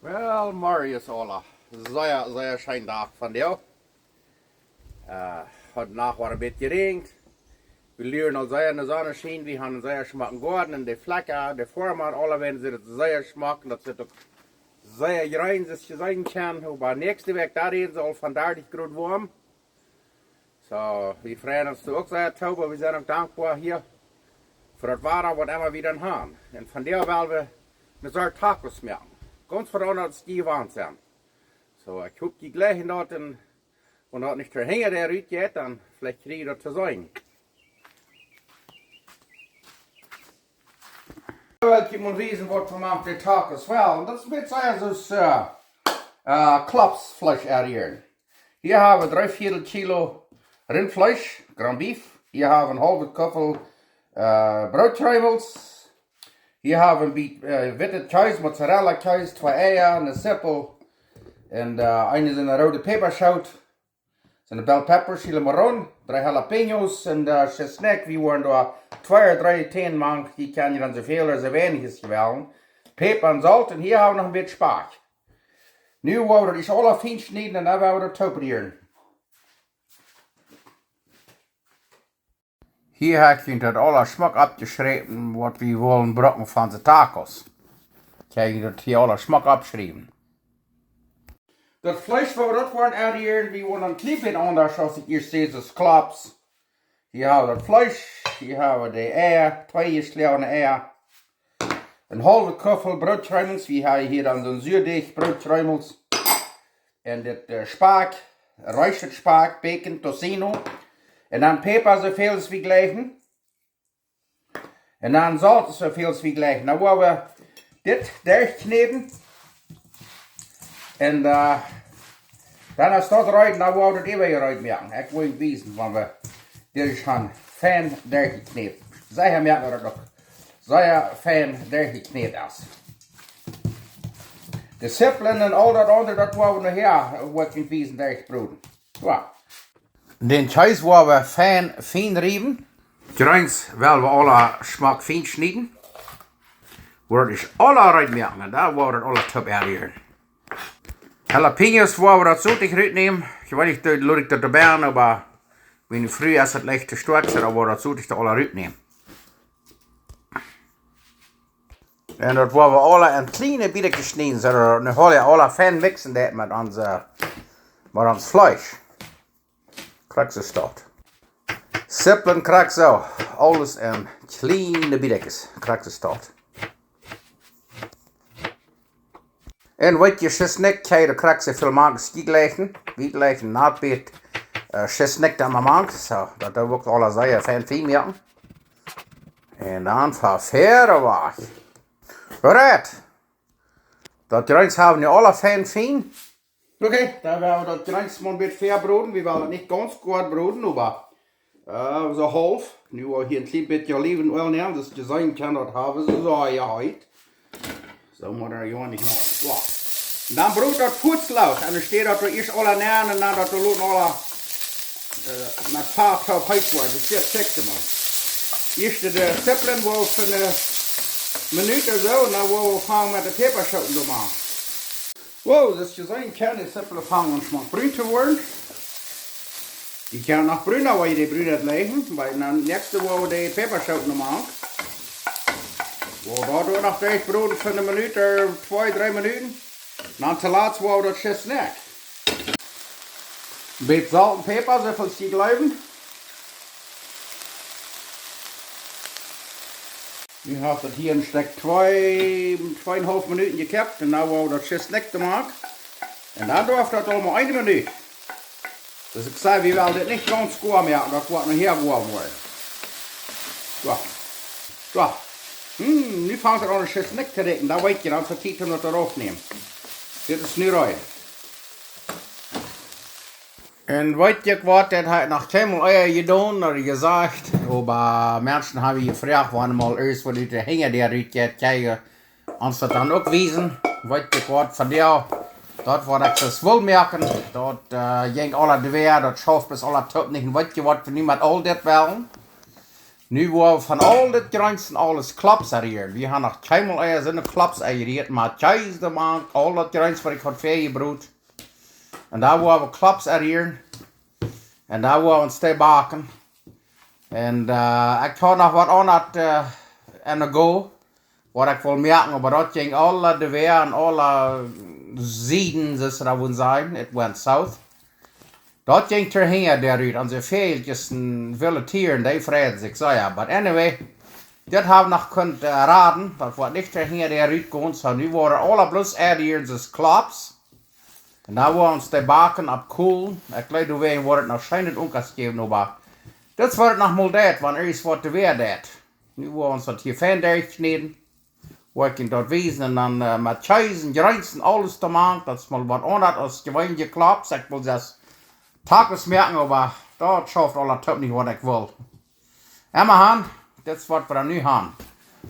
Wel, Marius Ola. Zeer schönen Tag von dir. Heute Nacht war ein bisschen geregnet. Wir lieren al sehr in der Sonne schien. Wir haben sehr schmacken Garten und die Flecken, die Formen, alle werden sie sehr schmacken. Das wird auch sehr rein, dass je sein kann. Aber nächste Woche darin soll von 30 Grad warm. So, wir freuen uns auch sehr, Tobi. Wir sind auch dankbar hier für das Wetter, was immer wieder haben. Und von der wollen wir eine solche Tacos machen. Ganz verandert als die waren sind. So, ich hoffe, die gleichen dort, wenn das nicht der Hänger der Rüt geht, dann vielleicht kriege ich das zu sein. Ich muss wissen, was man auf den Tag ist. Well, das ist jetzt also Klapsfleisch erinnern. Hier haben wir 3/4 Kilo Rindfleisch, Ground Beef. Hier haben wir eine halbe Koppel Broodtreimels. Hier haben wir witte Käse, Mozzarella Käse, 2 Eier, eine Sippel und eine sind eine rote Peperschout. Zijn bell peppers, hele marron, 3 jalapenos en snack. We waren daar 2 of 3 10 man. Die kan je dan zoveel als weinig gewellen. Peper en zout en hier hebben we nog een beetje spaak. Nu willen we dat alle fijn snijden en dan willen we dat toperieren. Hier heb ik dat alle smaak abgeschreven wat we willen brokken van de tacos. Kijk je dat hier alle smaak abgeschreven. Dat Fleisch, wat we dat waren erinnern, we wollen een klein beetje anders als ik hier zie, dus klaps. Hier hebben we dat Fleisch, hier hebben we de eier, 2 gesleurde eier. Een halve koffel broodtruimels, we hebben hier dan zo'n zuurdeeg broodtruimels. En dit spaak, rijstert spaak, bacon, tocino. En dan peper zoveel als we gleichen. En dan zout zoveel als we gleichen. Dan willen we dit dichtkneden. En dan als dat eruit, dan wou het even eruit maken. Ik wil wijzen van we dit is gaan fijn dichtgekneed. Zij merken dat ook. Zij fijn dichtgekneed is. De sippelen en al dat andere, dat wou we nog hier, wat we wijzen dichtbroeden. Ja. Den Käse wollen wir fein rieben. Greins wollen wir alle Schmack fein schneiden. Wo das alle reinmerken, und da wollen wir alle top erinnern. Jalapenos wollen wir das so nicht reinnehmen. Ich weiß nicht, wie das dabei ist, aber wenn ich früher ist das leicht gestorzt, dann wollen wir das so nicht alle reinnehmen. Und das wollen wir alle in kleine Bieten geschnitten, so dann wollen wir alle fein mixen mit uns Fleisch. Krijg ze start. Sippelen krijg zo. Alles in kleine bietjes. Krijg ze start. En wat je chesnek krijgt, krijg ze veel maken stiegleichen. Wiegleichen, naadbeet. Chesnek dat man maakt. Zo, dat wordt alle zeer fijn maken. En dan verder weg. Right. Dat drinks hebben we alle fijn. Okay, da werden wir das Grenz mal ein bisschen verbroden. Wir wollen nicht ganz gut broden, aber so halb. Nur hier ein klein bisschen Olivenöl nehmen, dass ich sagen kann, das haben sie so ja heute. So muss er ja nicht machen. Ja. Und dann brot das Putzlaus. Und dann steht das erst alle nähen und dann das alle mit paar Tag heiß werden. Das ist checkst du mal. Erst die Zippeln wohl für eine Minute so und dann wollen wir fangen mit der Peperschoten zu machen. Wow, das je zijn kan is simpel vangen om smaak bruin te worden. Die kan nog bruiner waar je die bruin hebt liggen, maar dan nächste waar we de peperschoten maken. Wow, dat nog dicht broden voor een minuut, 2, 3 minuten. Dan te laat waar we dat schiet snack. Een beetje zout en peper, zoveel als die blijven. Nu heeft het hier een stuk 2,5 minuten gekapt en nu wou dat je snack te maken. En dan durft dat allemaal 1 minuut. Dus ik zei, we willen dit niet ganz goed meer, dat wordt nog heel goed worden. Zo. Zo. Nu vangt het aan een snack te richten, dan weet je dan zo tijd om dat erop te nemen. Dit is nu rein. En weet je wat, dat hat nach keinmal Eier gedaan oder gesagt, aber Menschen haben gefragt, wann mal erst, wo die Hänger der Rüt geht, uns das dann auch wiesen, weet je wat, von der, dort war das wohl merken, dort ging alle Gewehr, dort schafft bis alle Top nicht, weet je wat, für niemand all das wollen. Nu wo we van al dit grenzen alles klaps hier. We gaan nog keinmal ergens in de klaps aeriert, maar tjijs de man, al dat grenzen wat ik had veegebroed. En daar wo we klaps hier. En daar wo we een steek baken. En ik had nog wat anders en de go. Wat ik wil merken, maar dat ging alle de weer en alle zieden, zoals ze dat willen zijn. Het went south. Dat ging terheen daaruit. En ze veeltjes willen tieren, die vreden zich zo ja. But anyway, dat hebben we nog kunnen raden. Dat wordt niet terheen daaruit gaan. So nu worden alle bloos hier dus klaps. En daar worden ze baken op koel. Ik weet niet hoe wordt het nog schijnend ongegeven, maar dat wordt nog mal dat, want er is wat te weer dat. Nu worden ze dat hier fijn durchkneden. Waar ik dat wezen en dan met cheese en grenzen alles te maken. Dat is mal wat anders als gewoon geklapt. Ik wil das Tacos merken, maar dat schafft alle top niet wat ik wil. En we gaan, dat is wat we dan nu gaan.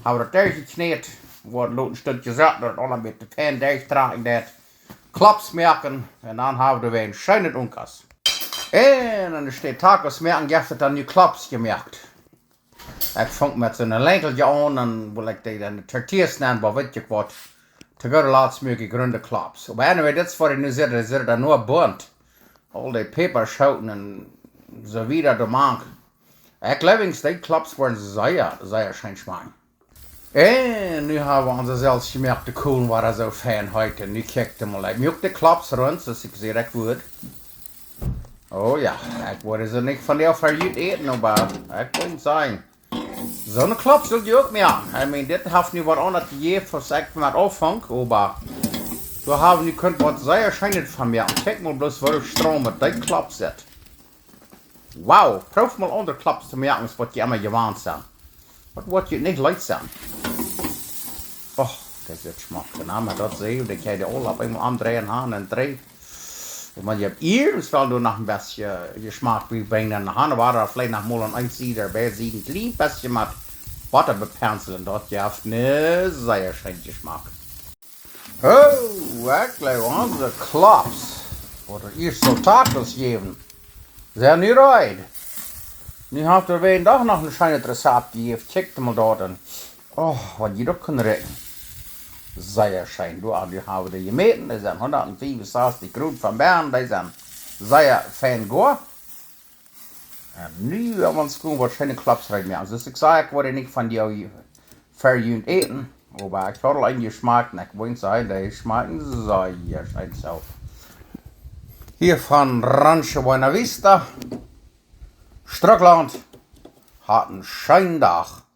Hebben we dat durchgekneed. Wordt een stukje zat, dat alle met de fijn durchtragen dat. Klaps merken en dan hebben we een schijnend onkas. En dan steht Tacos merken, je hebt het dan nu klaps gemerkt. Ik vang met zo'n lenkeltje aan en wil ik die dan de tortillas nemen, maar weet je wat. Te gaan laatst möglich runde klaps. Maar anyway, dat is wat ik nu zit, dat zit er nur bunt. Al die peperschoten en zo wieder de mank. Ik levings, die klaps worden zeer schijn smaken. En nu hebben we onze zelfs gemerkt, de koelen waren zo fijn heute. Nu kijkt mal, ik mjuk de klaps rond, zoals ik zeg, ik word. Oh ja, ik word ze niet van jou verjuut eten, maar ik wil niet zijn. Zo'n klap zult je ook meer. I mean, dit heeft nu wat anders gegeven, als ik van het opvang, maar we hebben nu kunt wat zeer schijnend van meer. Kijk mal bloß, waar stroom met die klap zit. Wauw, proef mal onder klaps te merken, wat je allemaal gewaan zijn. Wat wordt je niet leid zijn. Oh, dat is het smaak. Nou, maar dat zie je, dat je de oorlog eenmaal aandrehen gaan en drehen. Maar je hebt hier dus wel nog een beetje je smaak brengen. En dan waren er vielleicht nog mal een eindje erbij zien. Een klein beetje met water bepenselen. Dat je hebt een zeer schijntje smaak. Oh, wirklich, onze klaps. Wat er hier zo tacos geven. Zijn nu rijdt. Nu heeft er weer dag nog een schijnend recept gegeven. Kijk maar dat. Oh, wat je dat kan rekenen. Zeer schijn. Die hebben we gemeten. Die zijn 165 groot van Bern. Die zijn zeer fijn goed. En nu hebben we ons gewoon waarschijnlijk klaps rijden meer. Dus ik zei, ik word niet van jou verjunt eten. Maar ik had al een gesmaakt. En ik wil zeggen, die smaken zeer schijn zelf. Hier van Rancho Buena Vista. Struckland. Hat een schijndag.